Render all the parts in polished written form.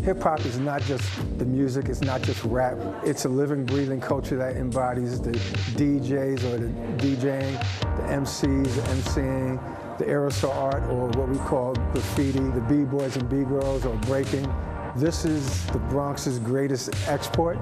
Hip-hop is not just the music, it's not just rap. It's a living, breathing culture that embodies the DJs or the DJing, the MCs, the MCing, the aerosol art, or what we call graffiti, the B-boys and B-girls, or breaking. This is the Bronx's greatest export.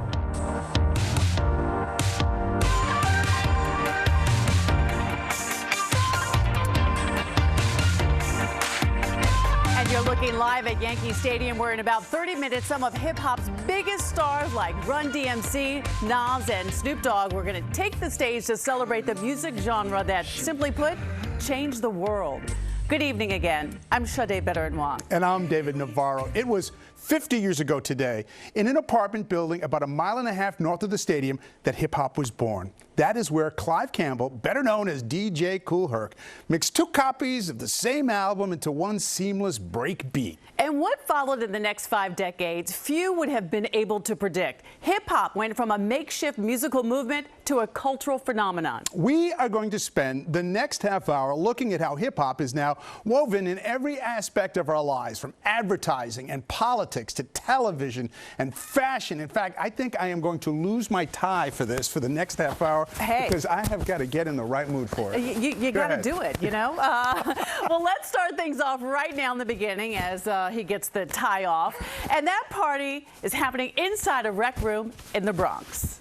You're looking live at Yankee Stadium, where in about 30 minutes, some of hip-hop's biggest stars like Run DMC, Nas, and Snoop Dogg were going to take the stage to celebrate the music genre that, simply put, changed the world. Good evening again. I'm Sade Better-Noir. And I'm David Navarro. It was 50 years ago today, in an apartment building about 1.5 miles north of the stadium, that hip-hop was born. That is where Clive Campbell, better known as DJ Kool Herc, mixed 2 copies of the same album into one seamless break beat. And what followed in the next 5 decades, few would have been able to predict. Hip-hop went from a makeshift musical movement to a cultural phenomenon. We are going to spend the next half hour looking at how hip-hop is now woven in every aspect of our lives, from advertising and politics to television and fashion. In fact, I think I am going to lose my tie for this for the next half hour. Hey. Because I have got to get in the right mood for it. You got to do it, you know? Well, let's start things off right now in the beginning as he gets the tie off. And that party is happening inside a rec room in the Bronx.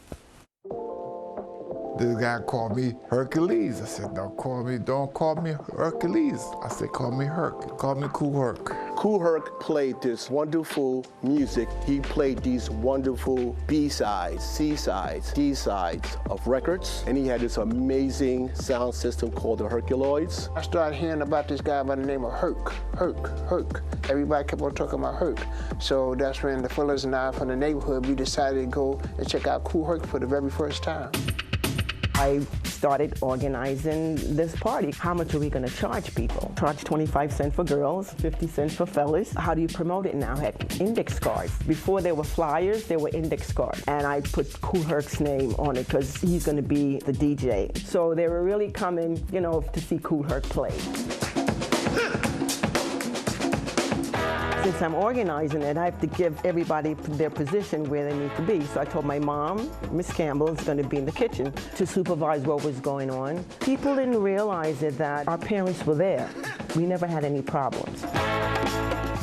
This guy called me Hercules. I said, don't call me Hercules. I said, call me Herc. Call me Kool Herc. Kool Herc played this wonderful music. He played these wonderful B-sides, C-sides, D-sides of records. And he had this amazing sound system called the Herculoids. I started hearing about this guy by the name of Herc. Everybody kept on talking about Herc. So that's when the fellas and I from the neighborhood, we decided to go and check out Kool Herc for the very first time. I started organizing this party. How much are we going to charge people? Charge 25 cents for girls, 50 cents for fellas. How do you promote it now? I had index cards. Before there were flyers, there were index cards. And I put Kool Herc's name on it because he's going to be the DJ. So they were really coming, you know, to see Kool Herc play. Since I'm organizing it, I have to give everybody their position where they need to be. So I told my mom, Miss Campbell, is going to be in the kitchen to supervise what was going on. People didn't realize that our parents were there. We never had any problems.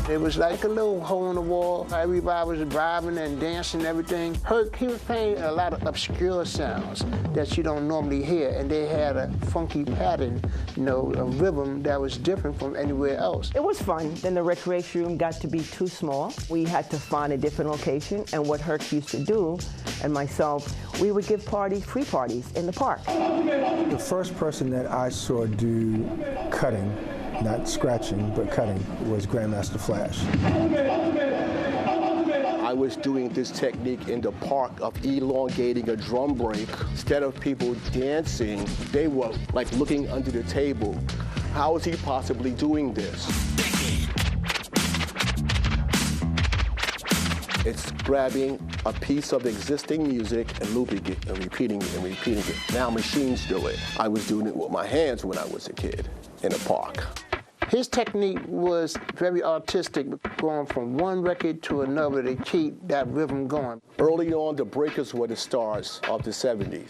It was like a little hole in the wall. Everybody was vibing and dancing and everything. Herc, he was playing a lot of obscure sounds that you don't normally hear, and they had a funky pattern, you know, a rhythm that was different from anywhere else. It was fun. Then the recreation room got to be too small. We had to find a different location, and what Herc used to do, and myself, we would give parties, free parties in the park. The first person that I saw do cutting, not scratching, but cutting, was Grandmaster Flash. I was doing this technique in the park of elongating a drum break. Instead of people dancing, they were like looking under the table. How is he possibly doing this? It's grabbing a piece of existing music and looping it and repeating it and repeating it. Now machines do it. I was doing it with my hands when I was a kid in a park. His technique was very artistic, going from one record to another to keep that rhythm going. Early on, the breakers were the stars of the 70s.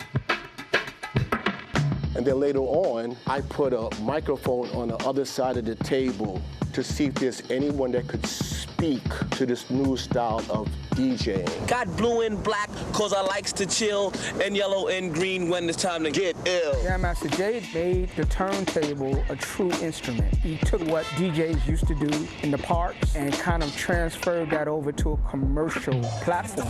And then later on, I put a microphone on the other side of the table to see if there's anyone that could speak to this new style of DJing. Got blue and black cause I likes to chill, and yellow and green when it's time to get ill. Grandmaster Jay made the turntable a true instrument. He took what DJs used to do in the parks and kind of transferred that over to a commercial platform.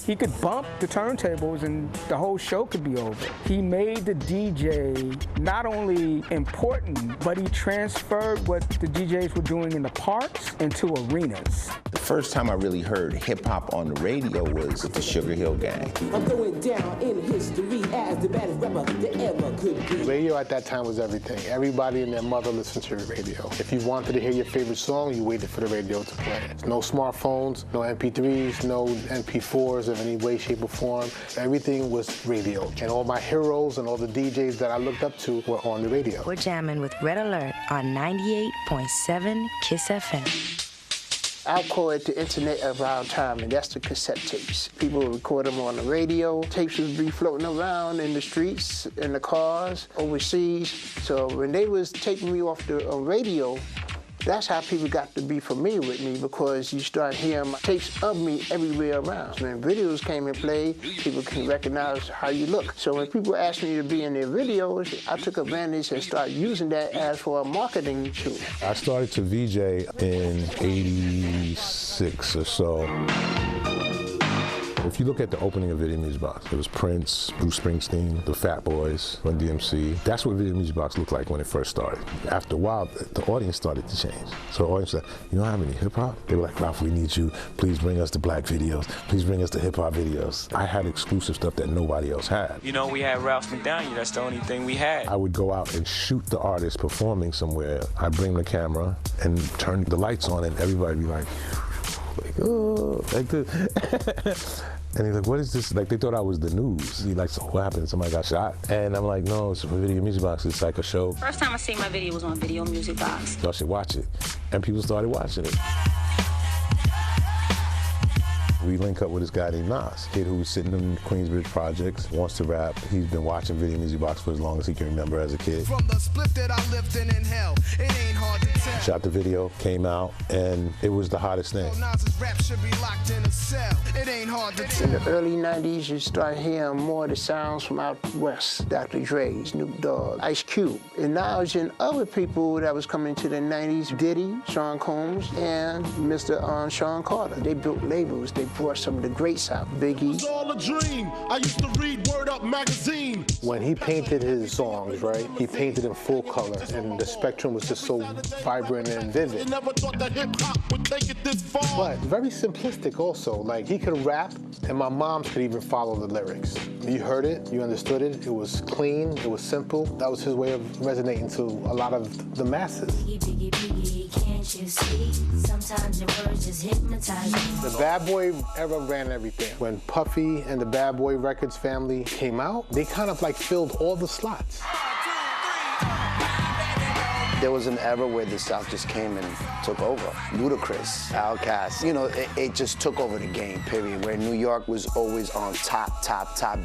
He could bump the turntables and the whole show could be over. He made the DJ not only important, but he transferred what the DJs were doing in the parks into arenas. The first time I really heard hip-hop on the radio was with the Sugar Hill Gang. I'm going down in history as the baddest rapper that ever Radio at that time was everything. Everybody and their mother listened to the radio. If you wanted to hear your favorite song, you waited for the radio to play it. No smartphones, no MP3s, no MP4s of any way, shape, or form. Everything was radio. And all my heroes and all the DJs that I looked up to were on the radio. We're jamming with Red Alert on 98.7 KISS FM. I'll call it the internet of our time, and that's the cassette tapes. People would record them on the radio. Tapes would be floating around in the streets, in the cars, overseas. So when they was taking me off the radio, that's how people got to be familiar with me, because you start hearing tapes of me everywhere around. When videos came and played, people can recognize how you look. So when people asked me to be in their videos, I took advantage and started using that as for a marketing tool. I started to VJ in '86 or so. If you look at the opening of Video Music Box, it was Prince, Bruce Springsteen, the Fat Boys, Run DMC. That's what Video Music Box looked like when it first started. After a while, the audience started to change. So the audience said, you don't have any hip hop? They were like, Ralph, we need you. Please bring us the black videos. Please bring us the hip hop videos. I had exclusive stuff that nobody else had. You know, we had Ralph McDaniel. That's the only thing we had. I would go out and shoot the artist performing somewhere. I'd bring the camera and turn the lights on, and everybody would be like, oh, like this. And he's like, what is this? Like, they thought I was the news. He's like, so what happened? Somebody got shot? And I'm like, no, it's a Video Music Box. It's like a show. First time I seen my video was on Video Music Box. Y'all should watch it. And people started watching it. We link up with this guy named Nas, kid who was sitting in Queensbridge Projects, wants to rap. He's been watching Video Music Box for as long as he can remember as a kid. From the split that I lived in hell, it ain't hard to tell. Shot the video, came out, and it was the hottest thing. Nas's rap should be locked in a cell. It ain't hard to tell. In the early 90s, you start hearing more of the sounds from out west. Dr. Dre, Snoop Dogg, Ice Cube. And now it's in other people that was coming to the 90s, Diddy, Sean Combs, and Mr. Sean Carter. They built labels. They brought some of the greats out. Biggie. It's all a dream. I used to read Word Up magazine. When he painted his songs, right, he painted in full color, and the spectrum was just so vibrant and vivid. Never thought that hip-hop would take it this far. But very simplistic also. Like, he could rap, and my mom could even follow the lyrics. You heard it, you understood it, it was clean, it was simple. That was his way of resonating to a lot of the masses. Biggie, biggie, can't you see? Sometimes your words just hypnotize me. The Bad Boy era ran everything. When Puffy and the Bad Boy Records family came out, they kind of like filled all the slots. There was an era where the South just came and took over. Ludacris, Outkast, you know, it just took over the game, period. Where New York was always on top.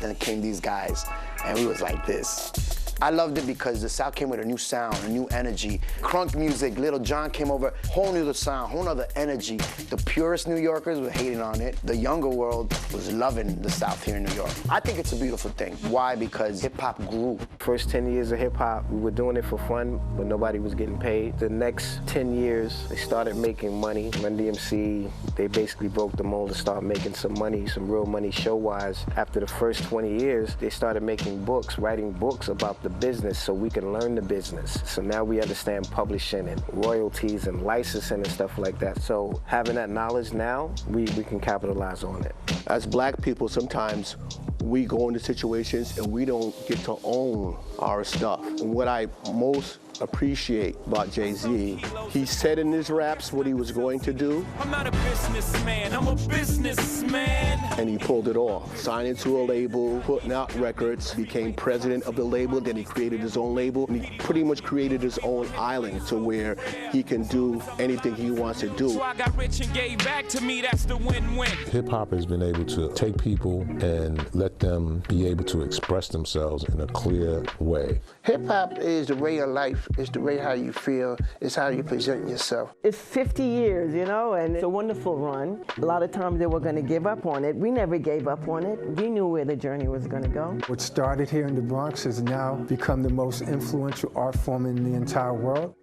Then came these guys, and we was like this. I loved it because the South came with a new sound, a new energy. Crunk music, Little John came over, whole new sound, whole nother energy. The purest New Yorkers were hating on it. The younger world was loving the South here in New York. I think it's a beautiful thing. Why? Because hip-hop grew. First 10 years of hip-hop, we were doing it for fun, but nobody was getting paid. The next 10 years, they started making money. Run DMC, they basically broke the mold and started making some money, some real money show-wise. After the first 20 years, they started making books, writing books about the business so we can learn the business. So now we understand publishing and royalties and licensing and stuff like that. So having that knowledge now, we can capitalize on it. As black people, sometimes we go into situations and we don't get to own our stuff. And what I most appreciate about Jay-Z, he said in his raps what he was going to do. I'm not a businessman, I'm a businessman. And he pulled it off. Signing to a label, putting out records, became president of the label, then he created his own label, and he pretty much created his own island to where he can do anything he wants to do. So I got rich and gave back to me, that's the win-win. Hip-hop has been able to take people and let them be able to express themselves in a clear way. Hip-hop is the way of life. It's the way how you feel. It's how you present yourself. It's 50 years, you know, and it's a wonderful run. A lot of times they were going to give up on it. We never gave up on it. We knew where the journey was going to go. What started here in the Bronx has now become the most influential art form in the entire world.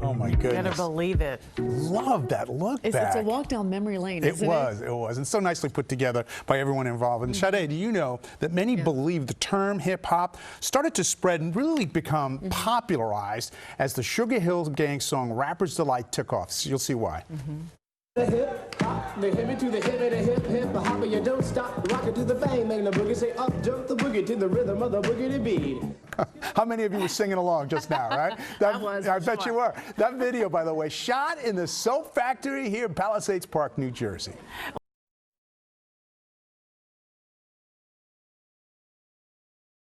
Oh my goodness. Better believe it. Love that look back. It's a walk down memory lane, isn't it? It was. And so nicely put together by everyone involved. And Sade, do you know that many believe the term hip-hop started to spread and really become popularized as the Sugar Hill Gang song Rapper's Delight took off? So you'll see why. The hip hop, the hip to the hip and the hip hip hop, you don't stop, rock it to the bang, bang the boogie, say up jump the boogie to the rhythm of the boogie beat. How many of you were singing along just now, right? I bet you were. That video, by the way, shot in the soap factory here in Palisades Park, New Jersey.